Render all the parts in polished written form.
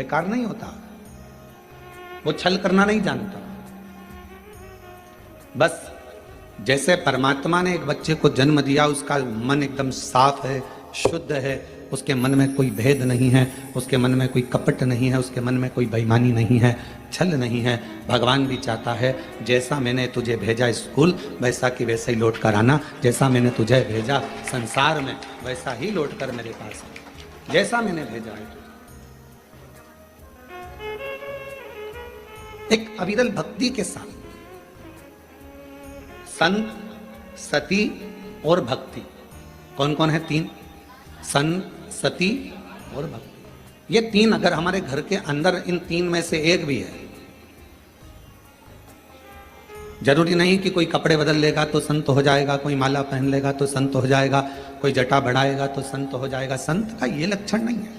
बेकार नहीं होता, वो छल करना नहीं जानता। बस जैसे परमात्मा ने एक बच्चे को जन्म दिया, उसका मन एकदम साफ है, शुद्ध है, उसके मन में कोई भेद नहीं है, उसके मन में कोई कपट नहीं है, उसके मन में कोई बेईमानी नहीं है, छल नहीं है। भगवान भी चाहता है जैसा मैंने तुझे भेजा स्कूल वैसा कि वैसे ही लौट कर आना, जैसा मैंने तुझे भेजा संसार में वैसा ही लौट कर मेरे पास आना, जैसा मैंने भेजा है। एक अविरल भक्ति के साथ संत, सती और भक्ति, कौन कौन है? तीन, संत, सती और भक्ति। ये तीन अगर हमारे घर के अंदर इन तीन में से एक भी है, जरूरी नहीं कि कोई कपड़े बदल लेगा तो संत हो जाएगा, कोई माला पहन लेगा तो संत हो जाएगा, कोई जटा बढ़ाएगा तो संत हो जाएगा। संत का ये लक्षण नहीं है।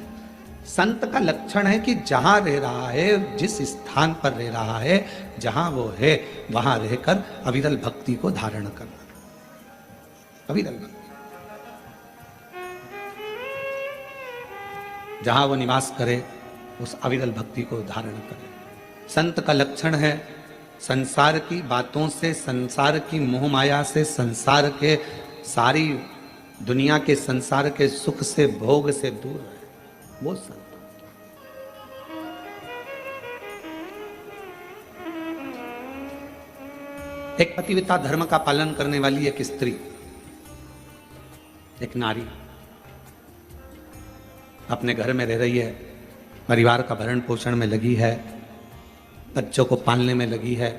संत का लक्षण है कि जहां रह रहा है, जिस स्थान पर रह रहा है, जहां वो है वहां रहकर अविरल भक्ति को धारण करना। अविरल भक्ति जहां वो निवास करे उस अविरल भक्ति को धारण करे। संत का लक्षण है संसार की बातों से, संसार की मोह माया से, संसार के सारी दुनिया के संसार के सुख से, भोग से दूर रहे, वो संत। एक पतिव्रता धर्म का पालन करने वाली एक स्त्री, एक नारी अपने घर में रह रही है, परिवार का भरण पोषण में लगी है, बच्चों को पालने में लगी है।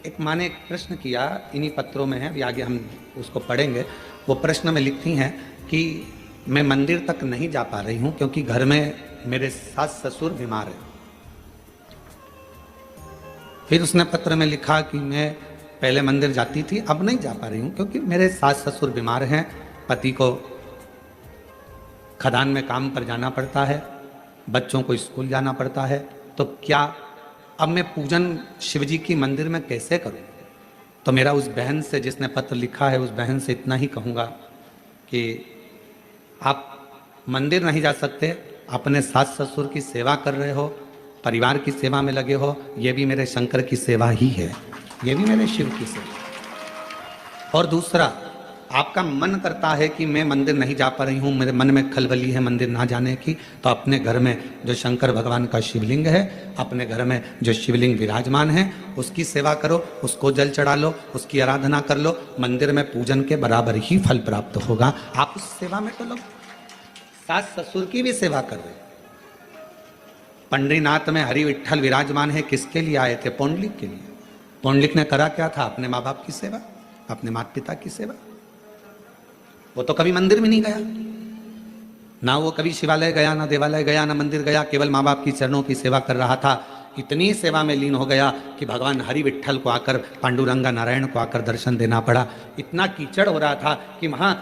एक माँ ने एक प्रश्न किया, इन्हीं पत्रों में है, अभी आगे हम उसको पढ़ेंगे। वो प्रश्न में लिखती हैं कि मैं मंदिर तक नहीं जा पा रही हूं क्योंकि घर में मेरे सास ससुर बीमार हैं। फिर उसने पत्र में लिखा कि मैं पहले मंदिर जाती थी, अब नहीं जा पा रही हूं क्योंकि मेरे सास ससुर बीमार हैं, पति को खदान में काम पर जाना पड़ता है, बच्चों को स्कूल जाना पड़ता है, तो क्या अब मैं पूजन शिवजी की मंदिर में कैसे करूं? तो मेरा उस बहन से, जिसने पत्र लिखा है, उस बहन से इतना ही कहूँगा कि आप मंदिर नहीं जा सकते, अपने सास ससुर की सेवा कर रहे हो, परिवार की सेवा में लगे हो, ये भी मेरे शंकर की सेवा ही है, ये भी मेरे शिव की सेवा। और दूसरा, आपका मन करता है कि मैं मंदिर नहीं जा पा रही हूँ, मेरे मन में खलबली है मंदिर ना जाने की, तो अपने घर में जो शंकर भगवान का शिवलिंग है, अपने घर में जो शिवलिंग विराजमान है, उसकी सेवा करो, उसको जल चढ़ा लो, उसकी आराधना कर लो, मंदिर में पूजन के बराबर ही फल प्राप्त होगा। आप उस सेवा में तो लोग सास ससुर की भी सेवा कर रहे। पंडरीनाथ में हरि विठ्ठल विराजमान है, किसके लिए आए थे? पौंडलिक के लिए। पौंडलिक ने करा क्या था? अपने माँ बाप की सेवा, अपने माता पिता की सेवा। वो तो कभी मंदिर में नहीं गया, ना वो कभी शिवालय गया, ना देवालय गया, ना मंदिर गया, केवल माँ बाप की चरणों की सेवा कर रहा था। इतनी सेवा में लीन हो गया कि भगवान हरि विठ्ठल को आकर, पांडुरंगा नारायण को आकर दर्शन देना पड़ा। इतना कीचड़ हो रहा था कि वहां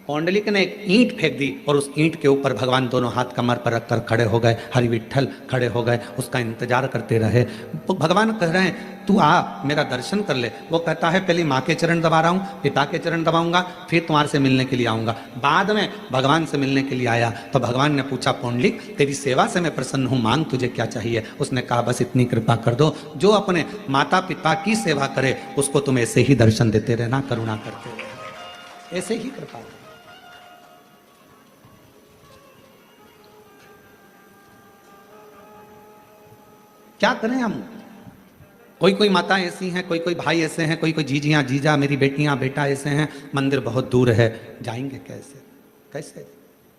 पौंडलिक ने एक ईंट फेंक दी और उस ईंट के ऊपर भगवान दोनों हाथ कमर पर रखकर खड़े हो गए, हरि विठ्ठल खड़े हो गए, उसका इंतजार करते रहे। तो भगवान कह रहे हैं तू आ, मेरा दर्शन कर ले। वो कहता है पहले माँ के चरण दबा रहा हूँ, पिता के चरण दबाऊंगा, फिर तुम्हारे से मिलने के लिए आऊंगा। बाद में भगवान से मिलने के लिए आया तो भगवान ने पूछा, पौंडलिक तेरी सेवा से मैं प्रसन्न हूँ, मांग तुझे क्या चाहिए? उसने कहा बस इतनी कृपा कर दो, जो अपने माता पिता की सेवा करे उसको तुम ऐसे ही दर्शन देते रहना, करुणा करते रहना, ऐसे ही कृपा। क्या करें हम? कोई कोई माता ऐसी हैं, कोई कोई भाई ऐसे हैं, कोई कोई जीजियाँ जीजा, मेरी बेटियां बेटा ऐसे हैं, मंदिर बहुत दूर है, जाएंगे कैसे? कैसे?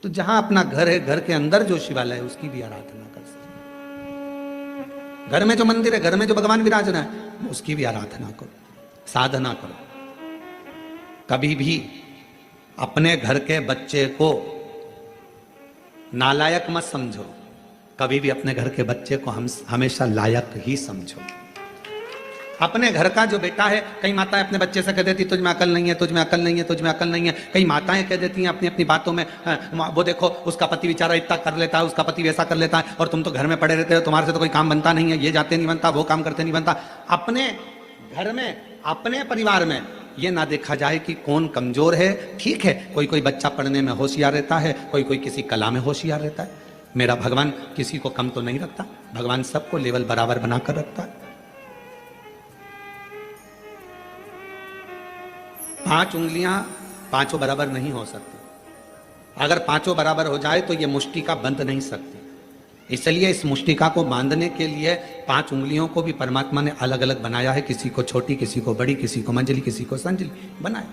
तो जहां अपना घर है, घर के अंदर जो शिवालय है उसकी भी आराधना कर सकते। घर में जो मंदिर है, घर में जो भगवान विराजना है, उसकी भी आराधना करो, साधना करो। कभी भी अपने घर के बच्चे को नालायक मत समझो, कभी भी अपने घर के बच्चे को हम हमेशा लायक ही समझो। अपने घर का जो बेटा है, कई माताएं अपने बच्चे से कह देती तुझ में अकल नहीं है, तुझ में अकल नहीं है, तुझ में अकल नहीं है। कई माताएं कह देती हैं अपनी अपनी बातों में, वो देखो उसका पति बेचारा इतना कर लेता है, उसका पति वैसा कर लेता है, और तुम तो घर में पड़े रहते हो, तुम्हारे से तो कोई काम बनता नहीं है, ये जाते नहीं बनता, वो काम करते नहीं बनता। अपने घर में, अपने परिवार में ये ना देखा जाए कि कौन कमजोर है। ठीक है, कोई कोई बच्चा पढ़ने में होशियार रहता है, कोई कोई किसी कला में होशियार रहता है, मेरा भगवान किसी को कम तो नहीं रखता, भगवान सबको लेवल बराबर बनाकर रखता है। 5 उंगलियां पांचों बराबर नहीं हो सकती। अगर पांचों बराबर हो जाए तो ये मुष्टिका बंध नहीं सकती। इसलिए इस मुष्टिका को बांधने के लिए 5 उंगलियों को भी परमात्मा ने अलग अलग बनाया है। किसी को छोटी, किसी को बड़ी, किसी को मंजली, किसी को संजली बनाया।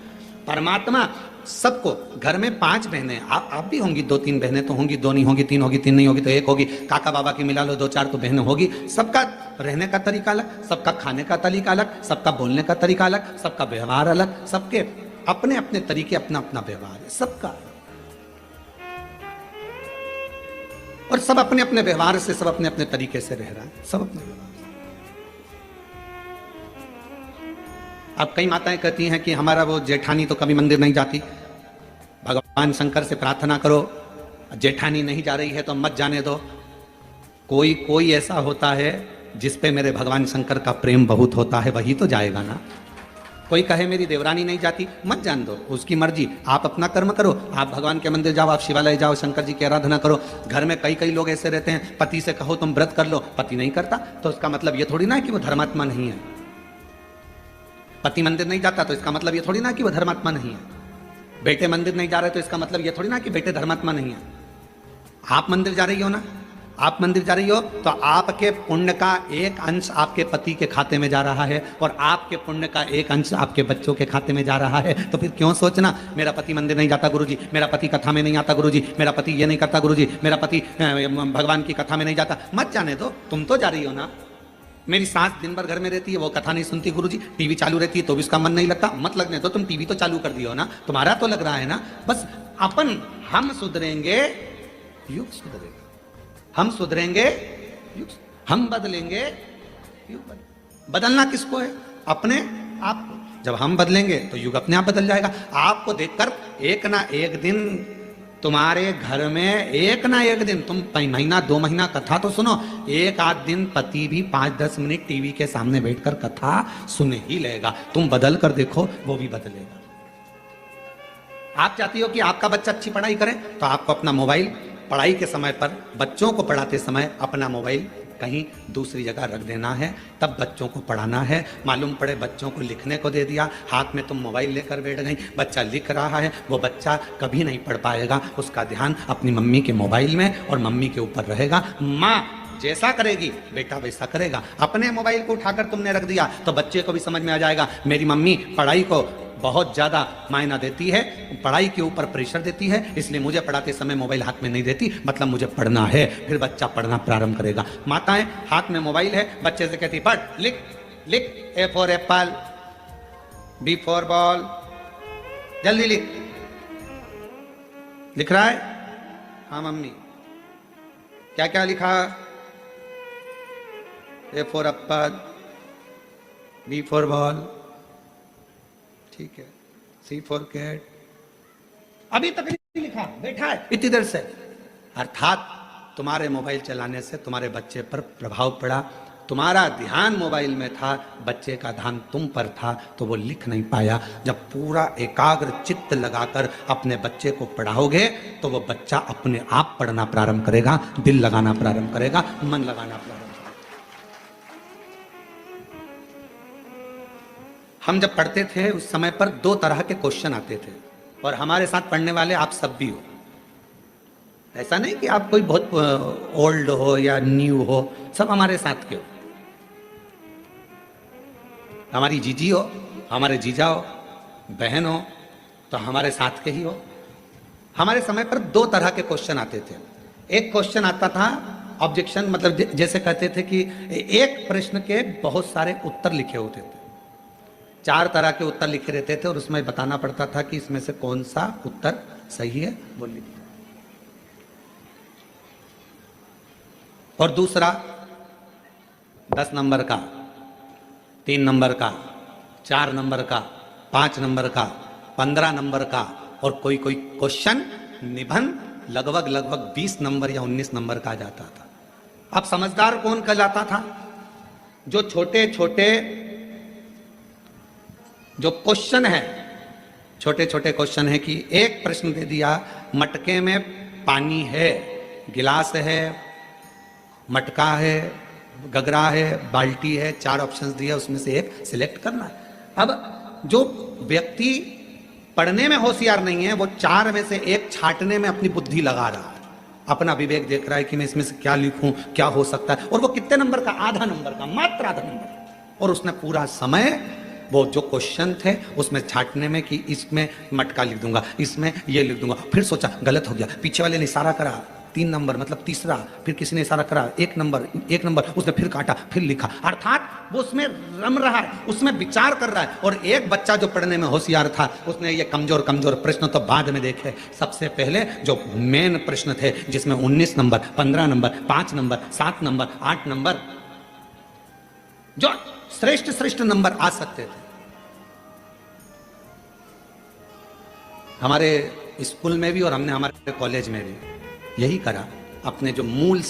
परमात्मा सबको, घर में 5 बहनें, आप भी होंगी, 2-3 बहनें तो होंगी, 2 नहीं होगी, 3 होगी, 3 नहीं होगी तो 1 होगी, काका बाबा की मिला लो 2-4 तो बहनें होगी। सबका रहने का तरीका अलग, सबका खाने का तरीका अलग, सबका बोलने का तरीका अलग, सबका व्यवहार अलग, सबके अपने अपने तरीके, अपना अपना व्यवहार है सबका। और सब अपने अपने व्यवहार से, सब अपने अपने तरीके से रह रहा है, सब अपने व्यवहार। अब कई माताएं कहती हैं कि हमारा वो जेठानी तो कभी मंदिर नहीं जाती, भगवान शंकर से प्रार्थना करो, जेठानी नहीं जा रही है तो मत जाने दो। कोई ऐसा होता है जिस पे मेरे भगवान शंकर का प्रेम बहुत होता है, वही तो जाएगा ना। कोई कहे मेरी देवरानी नहीं जाती, मत जान दो, उसकी मर्जी। आप अपना कर्म करो, आप भगवान के मंदिर जाओ, आप शिवालय जाओ, शंकर जी की आराधना करो। घर में कई लोग ऐसे रहते हैं, पति से कहो तुम व्रत कर लो, पति नहीं करता तो उसका मतलब ये थोड़ी ना कि वो धर्मात्मा नहीं है। पति मंदिर नहीं जाता तो इसका मतलब ये थोड़ी ना कि वो धर्मात्मा नहीं है। बेटे मंदिर नहीं जा रहे तो इसका मतलब ये थोड़ी ना कि बेटे धर्मात्मा नहीं है। आप मंदिर जा रही हो ना, आप मंदिर जा रही हो तो आपके पुण्य का एक अंश आपके पति के खाते में जा रहा है और आपके पुण्य का एक अंश आपके बच्चों के खाते में जा रहा है। तो फिर क्यों सोचना मेरा पति मंदिर नहीं जाता गुरुजी, मेरा पति कथा में नहीं आता गुरुजी, मेरा पति ये नहीं करता गुरुजी, मेरा पति भगवान की कथा में नहीं जाता। मत जाने दो, तुम तो जा रही हो ना। मेरी सास दिन भर घर में रहती है, वो कथा नहीं सुनती गुरुजी, टीवी चालू रहती है तो भी उसका मन नहीं लगता। मत लगने दो, तुम टीवी तो चालू कर दियो ना, तुम्हारा तो लग रहा है ना। बस हम सुधरेंगे, युग सुधरेगा। हम सुधरेंगे, हम बदलेंगे, बदलना किसको है? अपने आप को। जब हम बदलेंगे तो युग अपने आप बदल जाएगा। आपको देखकर एक ना एक दिन तुम्हारे घर में, एक ना एक दिन, तुम महीना 2 महीना कथा तो सुनो, एक आध दिन पति भी 5-10 मिनट टीवी के सामने बैठकर कथा सुने ही लेगा। तुम बदल कर देखो, वो भी बदलेगा। आप चाहती हो कि आपका बच्चा अच्छी पढ़ाई करे तो आपको अपना मोबाइल पढ़ाई के समय पर, बच्चों को पढ़ाते समय अपना मोबाइल कहीं दूसरी जगह रख देना है, तब बच्चों को पढ़ाना है। मालूम पड़े बच्चों को लिखने को दे दिया, हाथ में तुम मोबाइल लेकर बैठ गई, बच्चा लिख रहा है, वो बच्चा कभी नहीं पढ़ पाएगा। उसका ध्यान अपनी मम्मी के मोबाइल में और मम्मी के ऊपर रहेगा। माँ जैसा करेगी बेटा वैसा करेगा। अपने मोबाइल को उठाकर तुमने रख दिया तो बच्चे को भी समझ में आ जाएगा मेरी मम्मी पढ़ाई को बहुत ज्यादा मायना देती है, पढ़ाई के ऊपर प्रेशर देती है, इसलिए मुझे पढ़ाते समय मोबाइल हाथ में नहीं देती, मतलब मुझे पढ़ना है। फिर बच्चा पढ़ना प्रारंभ करेगा। माताएं हाथ में मोबाइल है, बच्चे से कहती पढ़, लिख लिख, A for apple, B for ball, जल्दी लिख। लिख रहा है? हाँ मम्मी। क्या क्या लिखा? A for apple, B for ball, ठीक है, सी फॉर कैट। अभी तक नहीं लिखा, बैठा है इतनी देर से। अर्थात तुम्हारे मोबाइल चलाने से तुम्हारे बच्चे पर प्रभाव पड़ा। तुम्हारा ध्यान मोबाइल में था, बच्चे का ध्यान तुम पर था, तो वो लिख नहीं पाया। जब पूरा एकाग्र चित्त लगाकर अपने बच्चे को पढ़ाओगे तो वो बच्चा अपने आप पढ़ना प्रारंभ करेगा, दिल लगाना प्रारंभ करेगा, मन लगाना प्रारंभ। हम जब पढ़ते थे उस समय पर 2 तरह के क्वेश्चन आते थे, और हमारे साथ पढ़ने वाले आप सब भी हो। ऐसा नहीं कि आप कोई बहुत ओल्ड हो या न्यू हो, सब हमारे साथ के हो। हमारी जीजी हो, हमारे जीजा हो, बहन हो, तो हमारे साथ के ही हो। हमारे समय पर 2 तरह के क्वेश्चन आते थे। एक क्वेश्चन आता था ऑब्जेक्शन, मतलब जैसे कहते थे कि एक प्रश्न के बहुत सारे उत्तर लिखे होते थे, 4 तरह के उत्तर लिखे रहते थे और उसमें बताना पड़ता था कि इसमें से कौन सा उत्तर सही है, वो लिख। और दूसरा 10 नंबर का, 3 नंबर का, 4 नंबर का, 5 नंबर का, 15 नंबर का, और कोई क्वेश्चन निबंध लगभग 20 नंबर या 19 नंबर का जाता था। अब समझदार कौन कहलाता था? जो छोटे छोटे जो क्वेश्चन है, छोटे छोटे क्वेश्चन है कि एक प्रश्न दे दिया, मटके में पानी है, गिलास है, मटका है, गगरा है, बाल्टी है, 4 ऑप्शंस दिए, उसमें से एक सिलेक्ट करना है। अब जो व्यक्ति पढ़ने में होशियार नहीं है वो 4 में से एक छांटने में अपनी बुद्धि लगा रहा है, अपना विवेक देख रहा है कि मैं इसमें से क्या लिखूं, क्या हो सकता है, और वो कितने नंबर का, आधा नंबर का, मात्र आधा नंबर, और उसने पूरा समय वो जो क्वेश्चन थे उसमें छांटने में कि इसमें मटका लिख दूंगा, इसमें ये लिख दूंगा, फिर सोचा गलत हो गया, पीछे वाले ने इशारा करा 3 नंबर मतलब तीसरा, फिर किसी ने इशारा करा 1 नंबर, उसने फिर काटा, फिर लिखा, अर्थात वो उसमें रम रहा है, उसमें विचार कर रहा है। और एक बच्चा जो पढ़ने में होशियार था उसने ये कमजोर प्रश्न तो बाद में देखे, सबसे पहले जो मेन प्रश्न थे जिसमें 19 number, 15 number, 5 number, 7 number, 8 number, जो श्रेष्ठ नंबर आ सकते थे। हमारे स्कूल में भी और हमने हमारे कॉलेज में भी यही करा, अपने जो मूल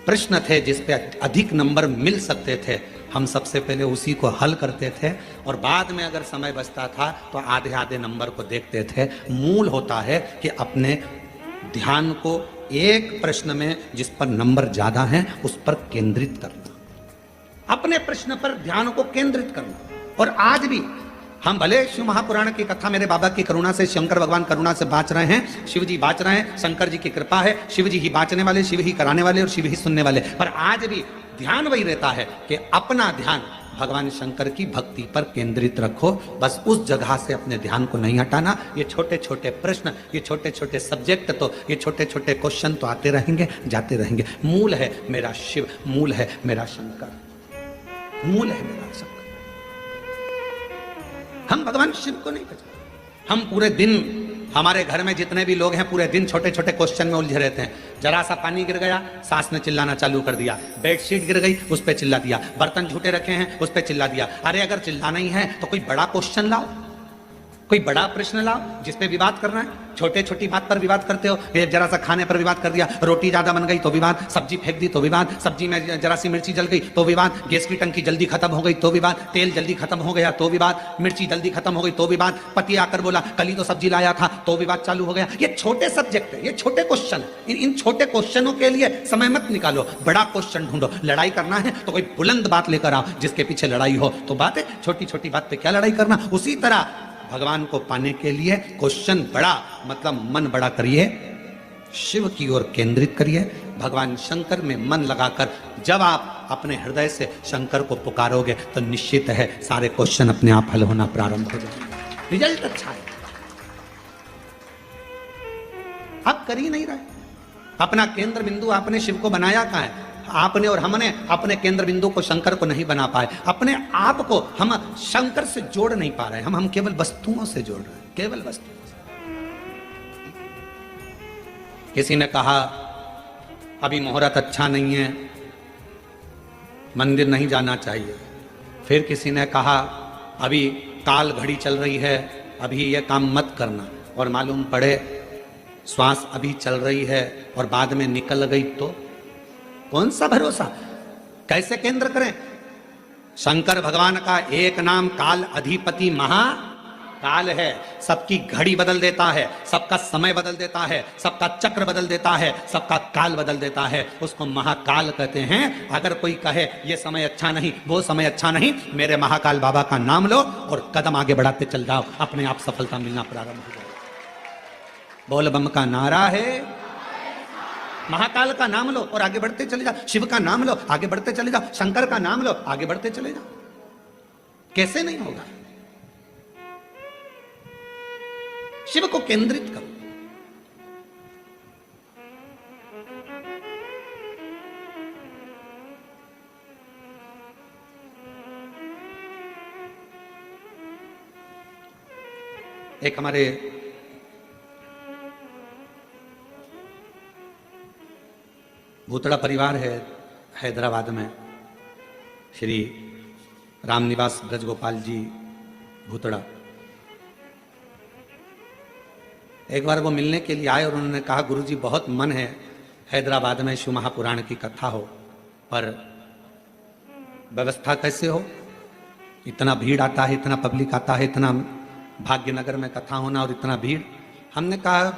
प्रश्न थे जिस पे अधिक नंबर मिल सकते थे हम सबसे पहले उसी को हल करते थे, और बाद में अगर समय बचता था तो आधे आधे नंबर को देखते थे। मूल होता है कि अपने ध्यान को एक प्रश्न में जिस पर नंबर ज्यादा हैं उस पर केंद्रित करना, अपने प्रश्न पर ध्यान को केंद्रित करना। और आज भी हम भले शिव महापुराण की कथा मेरे बाबा की करुणा से, शंकर भगवान करुणा से बाँच रहे हैं, शिव जी बाँच रहे हैं, शंकर जी की कृपा है, शिव जी ही बाँचने वाले, शिव ही कराने वाले और शिव ही सुनने वाले, पर आज भी ध्यान वही रहता है कि अपना ध्यान भगवान शंकर की भक्ति पर केंद्रित रखो, बस उस जगह से अपने ध्यान को नहीं हटाना। ये छोटे छोटे प्रश्न, ये छोटे छोटे सब्जेक्ट, तो ये छोटे छोटे क्वेश्चन तो आते रहेंगे, जाते रहेंगे। मूल है मेरा शिव, मूल है मेरा शंकर, मूल है मेरा शंकर। हम भगवान शिव को नहीं पहचानते। हम पूरे दिन, हमारे घर में जितने भी लोग हैं पूरे दिन छोटे छोटे क्वेश्चन में उलझे रहते हैं। जरा सा पानी गिर गया, सास ने चिल्लाना चालू कर दिया, बेडशीट गिर गई उस पर चिल्ला दिया, बर्तन झूठे रखे हैं उस पर चिल्ला दिया। अरे अगर चिल्लाना ही है तो कोई बड़ा क्वेश्चन लाओ, कोई बड़ा प्रश्न लाओ जिसपे विवाद करना है। छोटे छोटी बात पर विवाद करते हो, ये जरा सा खाने पर विवाद कर दिया, रोटी ज्यादा बन गई तो विवाद, सब्जी फेंक दी तो विवाद, सब्जी में जरा सी मिर्ची जल गई तो विवाद, गैस की टंकी जल्दी खत्म हो गई तो विवाद, तेल जल्दी खत्म हो गया तो विवाद, मिर्ची जल्दी खत्म हो गई तो विवाद, पति आकर बोला कल ही तो सब्जी लाया था तो विवाद चालू हो गया। ये छोटे सब्जेक्ट है, ये छोटे क्वेश्चन है। इन छोटे क्वेश्चनों के लिए समय मत निकालो, बड़ा क्वेश्चन ढूंढो। लड़ाई करना है तो कोई बुलंद बात लेकर आओ जिसके पीछे लड़ाई हो, तो बात है छोटी छोटी बात पे क्या लड़ाई करना। उसी तरह भगवान को पाने के लिए क्वेश्चन बड़ा, मतलब मन बड़ा करिए, शिव की ओर केंद्रित करिए, भगवान शंकर में मन लगाकर जब आप अपने हृदय से शंकर को पुकारोगे तो निश्चित है सारे क्वेश्चन अपने आप हल होना प्रारंभ हो जाएंगे, रिजल्ट अच्छा है। आप कर ही नहीं रहे, अपना केंद्र बिंदु आपने शिव को बनाया कहाँ है? आपने और हमने अपने केंद्र बिंदु को शंकर को नहीं बना पाए, अपने आप को हम शंकर से जोड़ नहीं पा रहे, हम केवल वस्तुओं से जोड़ रहे हैं, केवल वस्तुओं से। किसी ने कहा अभी मुहूर्त अच्छा नहीं है, मंदिर नहीं जाना चाहिए। फिर किसी ने कहा अभी काल घड़ी चल रही है, अभी ये काम मत करना, और मालूम पड़े श्वास अभी चल रही है और बाद में निकल गई तो कौन सा भरोसा, कैसे केंद्र करें? शंकर भगवान का एक नाम काल अधिपति महाकाल है, सबकी घड़ी बदल देता है, सबका समय बदल देता है, सबका चक्र बदल देता है, सबका काल बदल देता है, उसको महाकाल कहते हैं। अगर कोई कहे ये समय अच्छा नहीं, वो समय अच्छा नहीं, मेरे महाकाल बाबा का नाम लो और कदम आगे बढ़ाते चल जाओ, अपने आप सफलता मिलना प्रारंभ हो जाए। बोल बम का नारा है, महाकाल का नाम लो और आगे बढ़ते चले जाओ, शिव का नाम लो आगे बढ़ते चले जाओ, शंकर का नाम लो आगे बढ़ते चले जाओ। कैसे नहीं होगा? शिव को केंद्रित करो। एक हमारे भूतड़ा परिवार है हैदराबाद में, श्री रामनिवास ब्रजगोपाल जी भूतड़ा। एक बार वो मिलने के लिए आए और उन्होंने कहा गुरुजी बहुत मन है हैदराबाद में शिव महापुराण की कथा हो, पर व्यवस्था कैसे हो? इतना भीड़ आता है, इतना पब्लिक आता है, इतना भाग्यनगर में कथा होना और इतना भीड़। हमने कहा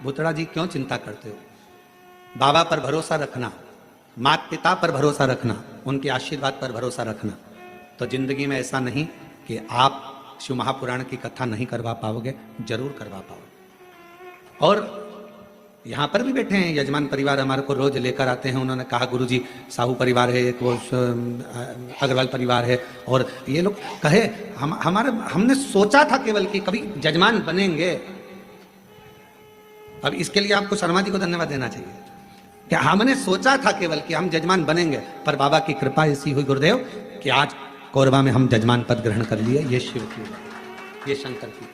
भूतड़ा जी क्यों चिंता करते हो, बाबा पर भरोसा रखना, माता पिता पर भरोसा रखना, उनके आशीर्वाद पर भरोसा रखना, तो जिंदगी में ऐसा नहीं कि आप शिव महापुराण की कथा नहीं करवा पाओगे, जरूर करवा पाओगे। और यहाँ पर भी बैठे हैं यजमान परिवार, हमारे को रोज लेकर आते हैं। उन्होंने कहा गुरुजी साहू परिवार है, एक वो अग्रवाल परिवार है, और ये लोग कहे हमने सोचा था केवल कि कभी जजमान बनेंगे। अब इसके लिए आपको शर्मा जी को धन्यवाद देना चाहिए कि हमने सोचा था केवल कि हम जजमान बनेंगे, पर बाबा की कृपा ऐसी हुई गुरुदेव कि आज कोरबा में हम जजमान पद ग्रहण कर लिए। ये शिव की, ये शंकर की,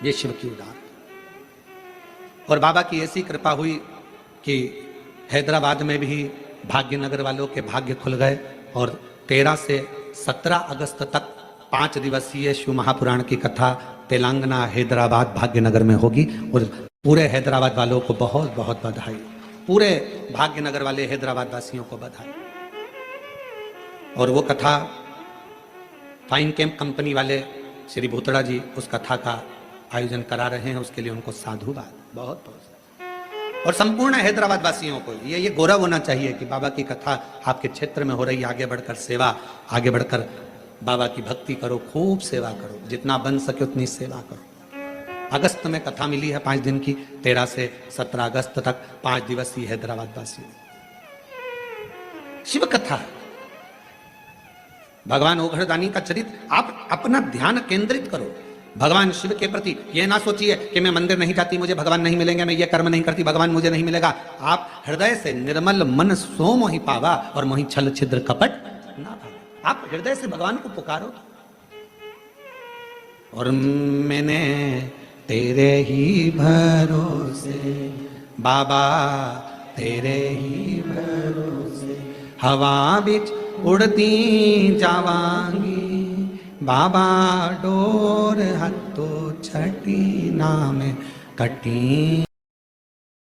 ये शिव की उदार। और बाबा की ऐसी कृपा हुई कि हैदराबाद में भी भाग्यनगर वालों के भाग्य खुल गए, और 13 से 17 अगस्त तक 5 दिवसीय शिव महापुराण की कथा तेलंगाना, हैदराबाद, भाग्यनगर में होगी। और पूरे हैदराबाद वालों को बहुत बहुत बधाई, पूरे भाग्यनगर वाले हैदराबाद वासियों को बधाई। और वो कथा फाइन कैंप कंपनी वाले श्री भूतड़ा जी उस कथा का आयोजन करा रहे हैं, उसके लिए उनको साधुवाद बहुत बहुत। और संपूर्ण हैदराबाद वासियों को ये गौरव होना चाहिए कि बाबा की कथा आपके क्षेत्र में हो रही है। आगे बढ़कर सेवा, आगे बढ़कर बाबा की भक्ति करो, खूब सेवा करो, जितना बन सके उतनी सेवा करो। अगस्त में कथा मिली है 5 दिन की, 13 से 17 अगस्त तक 5 दिवसीय हैदराबाद वासियों शिव कथा। भगवान ओघड़दानी का चरित्र, आप अपना ध्यान केंद्रित करो भगवान शिव के प्रति। ये ना सोचिए कि मैं मंदिर नहीं जाती, मुझे भगवान नहीं मिलेंगे, मैं ये कर्म नहीं करती, भगवान मुझे नहीं मिलेगा। आप हृदय से निर्मल मन सो मोहि पावा, और मोहि छल छिद्र कपट ना भावा। आप हृदय से भगवान को पुकारो। और मैंने तेरे ही भरोसे बाबा, तेरे ही भरोसे हवा बिच उड़ती जावांगी, बाबा डोर हत्तो छठी नाम कटी।